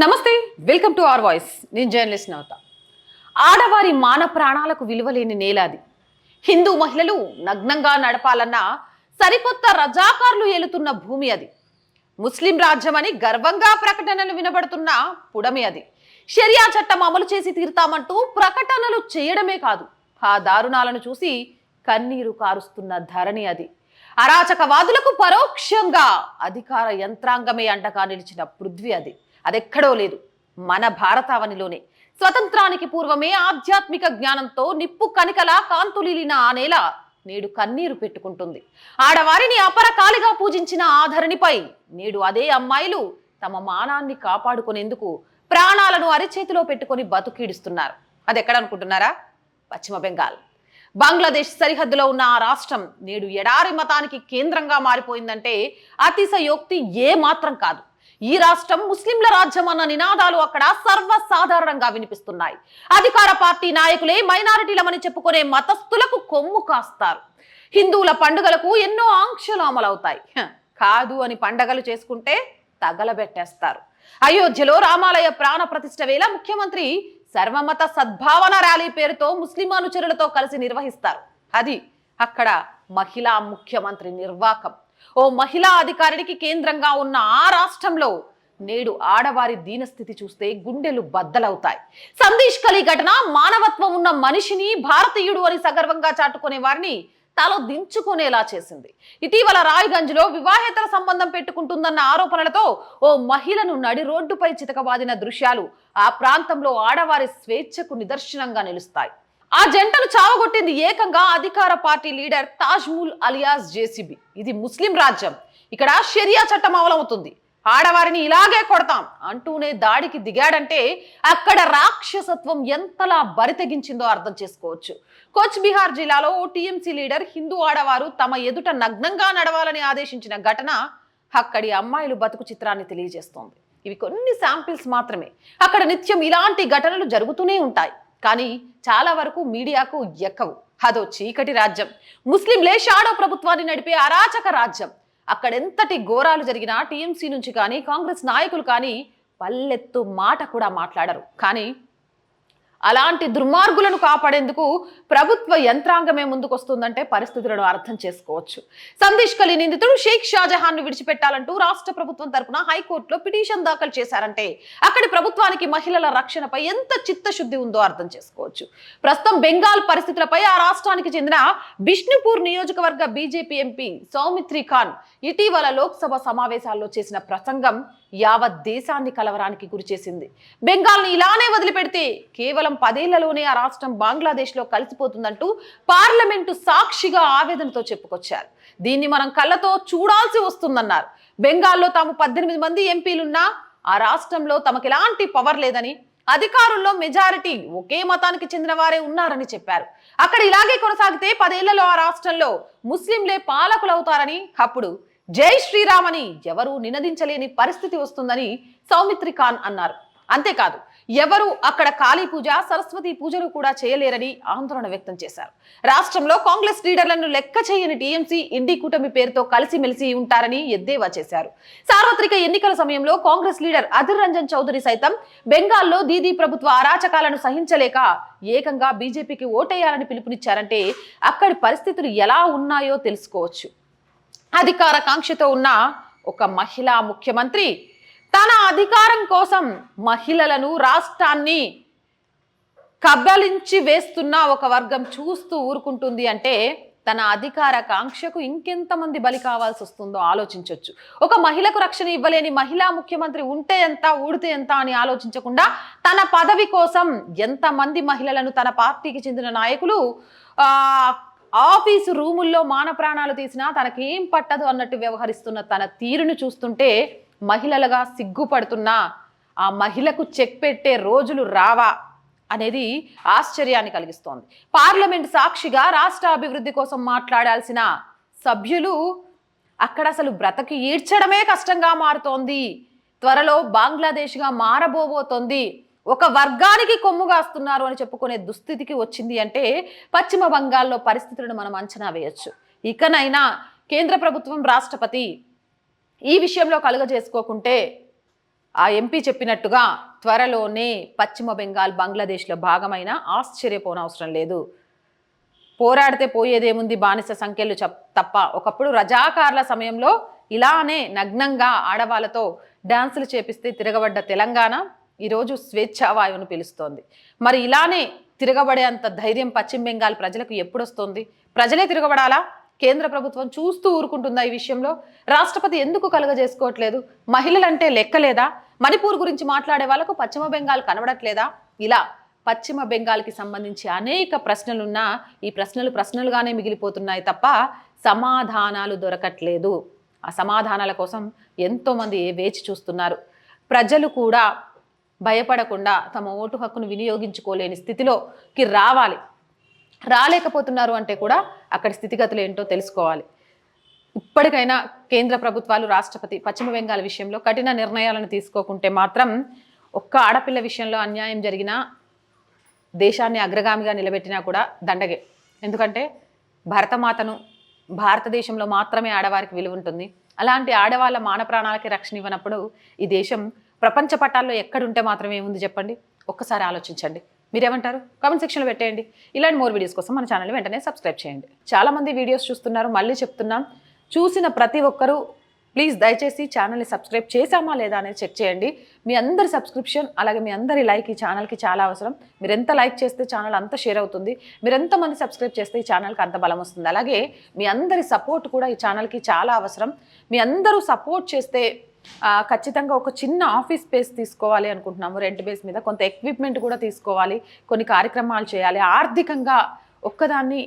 నమస్తే, welcome to our voice. నేను journalist నవత. ఆడవారి మాన ప్రాణాలకు విలువలేని నేలాది. హిందూ మహిళలు నగ్నంగా నడపాలన్న సరికొత్త రజాకార్లు ఏలుతున్న భూమి అది. ముస్లిం రాజ్యమని గర్వంగా ప్రకటనలు వినబడుతున్న పుడమి అది. షరియా చట్టం అమలు చేసి తీరుతామంటూ ప్రకటనలు చేయడమే కాదు, ఆ దారుణాలను చూసి కన్నీరు కారుస్తున్న ధరణి అది. అరాచకవాదులకు పరోక్షంగా అధికార యంత్రాంగమే అండగా నిలిచిన పృథ్వీ అది. అదెక్కడో లేదు, మన భారతావనిలోనే. స్వతంత్రానికి పూర్వమే ఆధ్యాత్మిక జ్ఞానంతో నిప్పు కనికలా కాంతులీలిన ఆ నేల నేడు కన్నీరు పెట్టుకుంటుంది. ఆడవారిని అపరకాలిగా పూజించిన ఆధరణిపై నేడు అదే అమ్మాయిలు తమ మానాన్ని కాపాడుకునేందుకు ప్రాణాలను అరిచేతిలో పెట్టుకొని బతుకీడుస్తున్నారు. అది ఎక్కడనుకుంటున్నారా? పశ్చిమ బెంగాల్. బంగ్లాదేశ్ సరిహద్దులో ఉన్న ఆ రాష్ట్రం నేడు ఎడారి మతానికి కేంద్రంగా మారిపోయిందంటే అతిశయోక్తి ఏ మాత్రం కాదు. ఈ రాష్ట్రం ముస్లింల రాజ్యం అన్న నినాదాలు అక్కడ సర్వసాధారణంగా వినిపిస్తున్నాయి. అధికార పార్టీ నాయకులే మైనారిటీలమని చెప్పుకునే మతస్థులకు కొమ్ము కాస్తారు. హిందువుల పండుగలకు ఎన్నో ఆంక్షలు అమలవుతాయి. కాదు అని పండగలు చేసుకుంటే తగలబెట్టేస్తారు. అయోధ్యలో రామాలయ ప్రాణ ప్రతిష్ఠ వేళ ముఖ్యమంత్రి సర్వమత సద్భావన ర్యాలీ పేరుతో ముస్లిం అనుచరులతో కలిసి నిర్వహిస్తారు. అది అక్కడ మహిళా ముఖ్యమంత్రి నిర్వాకం. ఓ మహిళా అధికారికి కేంద్రంగా ఉన్న ఆ రాష్ట్రంలో నేడు ఆడవారి దీనస్థితి చూస్తే గుండెలు బద్దలవుతాయి. సందేశ్ కలి ఘటన మానవత్వం ఉన్న మనిషిని భారతీయుడు అని సగర్వంగా చాటుకునే వారిని తల దించుకునేలా చేసింది. ఇటీవల రాయ్గంజ్లో వివాహేతర సంబంధం పెట్టుకుంటుందన్న ఆరోపణలతో ఓ మహిళను నడి రోడ్డుపై చితకబాదిన దృశ్యాలు ఆ ప్రాంతంలో ఆడవారి స్వేచ్ఛకు నిదర్శనంగా నిలుస్తాయి. ఆ జంటను చావగొట్టింది ఏకంగా అధికార పార్టీ లీడర్ తాజ్మూల్ అలియాస్ జేసీబీ. ఇది ముస్లిం రాజ్యం, ఇక్కడ షరియా చట్టం అమలవుతుంది, ఆడవారిని ఇలాగే కొడతాం అంటూనే దాడికి దిగాడంటే అక్కడ రాక్షసత్వం ఎంతలా బరితెగించిందో అర్థం చేసుకోవచ్చు. కోచ్ బిహార్ జిల్లాలో ఓ టీఎంసీ లీడర్ హిందూ ఆడవారు తమ ఎదుట నగ్నంగా నడవాలని ఆదేశించిన ఘటన అక్కడి అమ్మాయిలు బతుకు చిత్రాన్ని తెలియజేస్తోంది. ఇవి కొన్ని శాంపిల్స్ మాత్రమే. అక్కడ నిత్యం ఇలాంటి ఘటనలు జరుగుతూనే ఉంటాయి, కానీ చాలా వరకు మీడియాకు ఎక్కవు. అదో చీకటి రాజ్యం. ముస్లింలే షాడో ప్రభుత్వాన్ని నడిపే అరాచక రాజ్యం. అక్కడెంతటి ఘోరాలు జరిగినా టీఎంసీ నుంచి కానీ కాంగ్రెస్ నాయకులు కానీ పల్లెత్తు మాట కూడా మాట్లాడరు. కానీ అలాంటి దుర్మార్గులను కాపాడేందుకు ప్రభుత్వ యంత్రాంగమే ముందుకొస్తుందంటే పరిస్థితులను అర్థం చేసుకోవచ్చు. సందేశ్ కలి నిందితుడు షేక్ షాజహాన్ ను విడిచిపెట్టాలంటూ రాష్ట్ర ప్రభుత్వం తరపున హైకోర్టులో పిటిషన్ దాఖలు చేశారంటే అక్కడి ప్రభుత్వానికి మహిళల రక్షణపై ఎంత చిత్తశుద్ధి ఉందో అర్థం చేసుకోవచ్చు. ప్రస్తుతం బెంగాల్ పరిస్థితులపై ఆ రాష్ట్రానికి చెందిన బిష్ణుపూర్ నియోజకవర్గ బీజేపీ ఎంపీ సౌమిత్రి ఖాన్ ఇటీవల లోక్సభ సమావేశాల్లో చేసిన ప్రసంగం యావత్ దేశాన్ని కలవరానికి గురిచేసింది. బెంగాల్ని ఇలానే వదిలిపెడితే కేవలం 10 ఏళ్లలోనే ఆ రాష్ట్రం బంగ్లాదేశ్ లో కలిసిపోతుందంటూ పార్లమెంటు సాక్షిగా ఆవేదనతో చెప్పుకొచ్చారు. దీన్ని మనం కళ్ళతో చూడాల్సి వస్తుందన్నారు. బెంగాల్లో తాము 18 మంది ఎంపీలున్నా ఆ రాష్ట్రంలో తమకు ఎలాంటి పవర్ లేదని, అధికారుల్లో మెజారిటీ ఒకే మతానికి చెందిన వారే ఉన్నారని చెప్పారు. అక్కడ ఇలాగే కొనసాగితే 10 ఏళ్లలో ఆ రాష్ట్రంలో ముస్లింలే పాలకులవుతారని, అప్పుడు జై శ్రీరామ్ అని ఎవరూ నినదించలేని పరిస్థితి వస్తుందని సౌమిత్రి ఖాన్ అన్నారు. అంతేకాదు, ఎవరు అక్కడ కాళీ పూజ, సరస్వతి పూజలు కూడా చేయలేరని ఆందోళన వ్యక్తం చేశారు. రాష్ట్రంలో కాంగ్రెస్ లీడర్లను లెక్క చేయని టీఎంసీ ఇండి కూటమి పేరుతో కలిసిమెలిసి ఉంటారని ఎద్దేవా చేశారు. సార్వత్రిక ఎన్నికల సమయంలో కాంగ్రెస్ లీడర్ అధిర్ రంజన్ చౌదరి సైతం బెంగాల్లో దీదీ ప్రభుత్వ అరాచకాలను సహించలేక ఏకంగా బీజేపీకి ఓటేయాలని పిలుపునిచ్చారంటే అక్కడి పరిస్థితులు ఎలా ఉన్నాయో తెలుసుకోవచ్చు. అధికార కాంక్షతో ఉన్న ఒక మహిళా ముఖ్యమంత్రి తన అధికారం కోసం మహిళలను, రాష్ట్రాన్ని కబలించి వేస్తున్న ఒక వర్గం చూస్తూ ఊరుకుంటుంది అంటే తన అధికార కాంక్షకు ఇంకెంతమంది బలి కావాల్సి వస్తుందో ఆలోచించవచ్చు. ఒక మహిళకు రక్షణ ఇవ్వలేని మహిళా ముఖ్యమంత్రి ఉంటే ఎంత, ఊడితే ఎంత అని ఆలోచించకుండా తన పదవి కోసం ఎంతమంది మహిళలను తన పార్టీకి చెందిన నాయకులు ఆఫీసు రూముల్లో మాన ప్రాణాలు తీసినా తనకేం పట్టదు అన్నట్టు వ్యవహరిస్తున్న తన తీరును చూస్తుంటే మహిళలుగా సిగ్గుపడుతున్నా ఆ మహిళకు చెక్ పెట్టే రోజులు రావా అనేది ఆశ్చర్యాన్ని కలిగిస్తోంది. పార్లమెంట్ సాక్షిగా రాష్ట్ర అభివృద్ధి కోసం మాట్లాడాల్సిన సభ్యులు అక్కడ అసలు బ్రతకి ఈడ్చడమే కష్టంగా మారుతోంది. త్వరలో బంగ్లాదేశ్గా మారబోబోతోంది. ఒక వర్గానికి కొమ్ముగాస్తున్నారు అని చెప్పుకునే దుస్థితికి వచ్చింది అంటే పశ్చిమ బంగాల్లో పరిస్థితులను మనం అంచనా వేయొచ్చు. ఇకనైనా కేంద్ర ప్రభుత్వం, రాష్ట్రపతి ఈ విషయంలో కలుగజేసుకోకుంటే ఆ ఎంపీ చెప్పినట్టుగా త్వరలోనే పశ్చిమ బెంగాల్ బంగ్లాదేశ్లో భాగమైన ఆశ్చర్యపోనవసరం లేదు. పోరాడితే పోయేదేముంది బానిస సంఖ్యలు తప్ప. ఒకప్పుడు రజాకార్ల సమయంలో ఇలానే నగ్నంగా ఆడవాళ్ళతో డాన్సులు చేపిస్తే తిరగబడ్డ తెలంగాణ ఈరోజు స్వేచ్ఛావాయువును పిలుస్తోంది. మరి ఇలానే తిరగబడే అంత ధైర్యం పశ్చిమ బెంగాల్ ప్రజలకు ఎప్పుడొస్తుంది? ప్రజలే తిరగబడాలా? కేంద్ర ప్రభుత్వం చూస్తూ ఊరుకుంటుందా? ఈ విషయంలో రాష్ట్రపతి ఎందుకు కలుగజేసుకోవట్లేదు? మహిళలంటే లెక్కలేదా? మణిపూర్ గురించి మాట్లాడే వాళ్ళకు పశ్చిమ బెంగాల్ కనబడట్లేదా? ఇలా పశ్చిమ బెంగాల్కి సంబంధించి అనేక ప్రశ్నలున్నా ఈ ప్రశ్నలుగానే మిగిలిపోతున్నాయి తప్ప సమాధానాలు దొరకట్లేదు. ఆ సమాధానాల కోసం ఎంతోమంది వేచి చూస్తున్నారు. ప్రజలు కూడా భయపడకుండా తమ ఓటు హక్కును వినియోగించుకోలేని స్థితిలోకి రాలేకపోతున్నారు అంటే కూడా అక్కడి స్థితిగతులు ఏంటో తెలుసుకోవాలి. ఇప్పటికైనా కేంద్ర ప్రభుత్వాలు, రాష్ట్రపతి పశ్చిమ బెంగాల్ విషయంలో కఠిన నిర్ణయాలను తీసుకోకుంటే మాత్రం ఒక్క ఆడపిల్ల విషయంలో అన్యాయం జరిగినా, దేశాన్ని అగ్రగామిగా నిలబెట్టినా కూడా దండగే. ఎందుకంటే భరతమాతను భారతదేశంలో మాత్రమే ఆడవారికి విలువ ఉంటుంది. అలాంటి ఆడవాళ్ళ మాన ప్రాణాలకి రక్షణ ఇవ్వనప్పుడు ఈ దేశం ప్రపంచ పటాల్లో ఎక్కడుంటే మాత్రమే ఏముంది చెప్పండి? ఒక్కసారి ఆలోచించండి. మీరేమంటారు? కామెంట్ సెక్షన్లో పెట్టేయండి. ఇలాంటి మోర్ వీడియోస్ కోసం మన ఛానల్ని వెంటనే సబ్స్క్రైబ్ చేయండి. చాలామంది వీడియోస్ చూస్తున్నారు, మళ్ళీ చెప్తున్నాం, చూసిన ప్రతి ఒక్కరూ ప్లీజ్ దయచేసి ఛానల్ని సబ్స్క్రైబ్ చేశామా లేదా అనేది చెక్ చేయండి. మీ అందరి సబ్స్క్రిప్షన్ అలాగే మీ అందరి లైక్ ఈ ఛానల్కి చాలా అవసరం. మీరు ఎంత లైక్ చేస్తే ఛానల్ అంత షేర్ అవుతుంది. మీరు ఎంతమంది సబ్స్క్రైబ్ చేస్తే ఈ ఛానల్కి అంత బలం వస్తుంది. అలాగే మీ అందరి సపోర్ట్ కూడా ఈ ఛానల్కి చాలా అవసరం. మీ అందరూ సపోర్ట్ చేస్తే ఖచ్చితంగా ఒక చిన్న ఆఫీస్ స్పేస్ తీసుకోవాలి అనుకుంటున్నాము, రెంట్ బేస్ మీద. కొంత ఎక్విప్మెంట్ కూడా తీసుకోవాలి, కొన్ని కార్యక్రమాలు చేయాలి. ఆర్థికంగా ఒక్కదాన్ని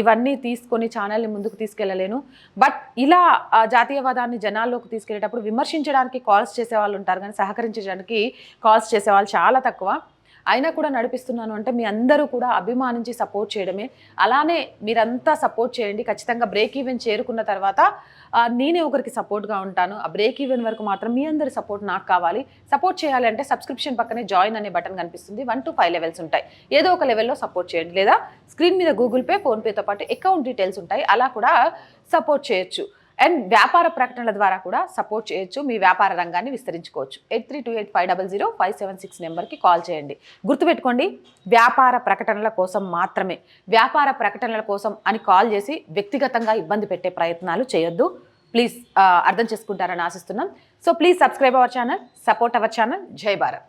ఇవన్నీ తీసుకొని ఛానల్ని ముందుకు తీసుకెళ్ళలేను. బట్ ఇలా జాతీయవాదాన్ని జనాల్లోకి తీసుకెళ్ళేటప్పుడు విమర్శించడానికి కాల్స్ చేసే వాళ్ళు ఉంటారు, కానీ సహకరించడానికి కాల్స్ చేసేవాళ్ళు చాలా తక్కువ. అయినా కూడా నడిపిస్తున్నాను అంటే మీ అందరూ కూడా అభిమానించి సపోర్ట్ చేయడమే. అలానే మీరంతా సపోర్ట్ చేయండి. ఖచ్చితంగా బ్రేక్ ఈవెన్ చేరుకున్న తర్వాత నేనే ఒకరికి సపోర్ట్గా ఉంటాను. ఆ బ్రేక్ ఈవెన్ వరకు మాత్రం మీ అందరి సపోర్ట్ నాకు కావాలి. సపోర్ట్ చేయాలి అంటే సబ్స్క్రిప్షన్ పక్కనే జాయిన్ అనే బటన్ కనిపిస్తుంది. 1 to 5 లెవెల్స్ ఉంటాయి. ఏదో ఒక లెవెల్లో సపోర్ట్ చేయండి, లేదా స్క్రీన్ మీద గూగుల్ పే, ఫోన్పేతో పాటు అకౌంట్ డీటెయిల్స్ ఉంటాయి, అలా కూడా సపోర్ట్ చేయొచ్చు. అండ్ వ్యాపార ప్రకటనల ద్వారా కూడా సపోర్ట్ చేయొచ్చు. మీ వ్యాపార రంగాన్ని విస్తరించుకోవచ్చు. 8328500576 నెంబర్కి కాల్ చేయండి. గుర్తుపెట్టుకోండి, వ్యాపార ప్రకటనల కోసం మాత్రమే. వ్యాపార ప్రకటనల కోసం అని కాల్ చేసి వ్యక్తిగతంగా ఇబ్బంది పెట్టే ప్రయత్నాలు చేయొద్దు. ప్లీజ్ అర్థం చేసుకుంటారని ఆశిస్తున్నాం. So please subscribe our channel, support our channel. జై భారత్.